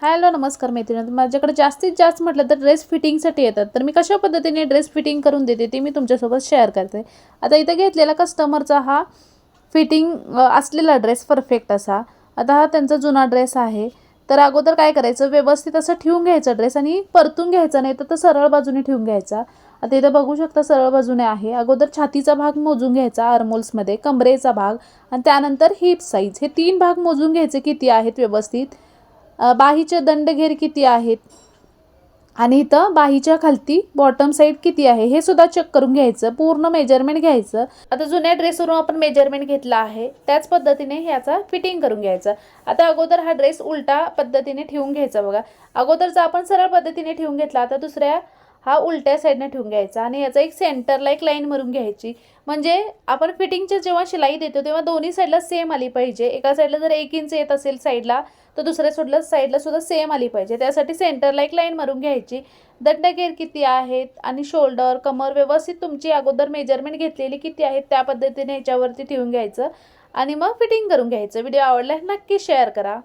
Hello नमस्कार मैत्रिणी, माझ्याकडे जास्तीत जास्त म्हटलं तर ड्रेस फिटिंगसाठी येतात. तर मी कशा पद्धतीने ड्रेस फिटिंग करून देते ते मी तुमच्यासोबत शेअर करते. आता इथं घेतलेला कस्टमरचा हा फिटिंग असलेला ड्रेस परफेक्ट असा. आता हा त्यांचा जुना ड्रेस आहे. तर अगोदर काय करायचं, व्यवस्थित असं ठेवून घ्यायचा ड्रेस आणि परतून घ्यायचा, नाही तर सरळ बाजूने ठेवून घ्यायचा. आता इथं बघू शकता सरळ बाजूने आहे. अगोदर छातीचा भाग मोजून घ्यायचा आर्मोल्समध्ये, कमरेचा भाग आणि त्यानंतर हिप साईज, हे 3 भाग मोजून घ्यायचे किती आहेत व्यवस्थित. बाहीचे दंडघेर किती आहेत आणि इथं बाहीच्या खालती बॉटम साईड किती आहे हे सुद्धा चेक करून घ्यायचं, पूर्ण मेजरमेंट घ्यायचं. आता जुन्या ड्रेसवरून आपण मेजरमेंट घेतला आहे त्याच पद्धतीने ह्याचा फिटिंग करून घ्यायचं. आता अगोदर हा ड्रेस उलटा पद्धतीने ठेवून घ्यायचा बघा. अगोदरचा आपण सरळ पद्धतीने ठेवून घेतला, आता दुसऱ्या हा उलट्या साईडने ठेवून घ्यायचा आणि याचा एक सेंटरला एक लाईन मारून घ्यायची. म्हणजे आपण फिटिंगच्या जेव्हा शिलाई देतो तेव्हा दोन्ही साईडला सेम आली पाहिजे. एका साईडला जर 1 इंच येत असेल साईडला, तर दुसऱ्या साईडला सुद्धा सेम आली पाहिजे. त्यासाठी सेंटरला एक लाईन मारून घ्यायची. दंडघेर किती आहेत आणि शोल्डर कमर व्यवस्थित तुमची अगोदर मेजरमेंट घेतलेली किती आहेत त्या पद्धतीने ह्याच्यावरती ठेवून घ्यायचं आणि मग फिटिंग करून घ्यायचं. व्हिडिओ आवडला नक्की शेअर करा.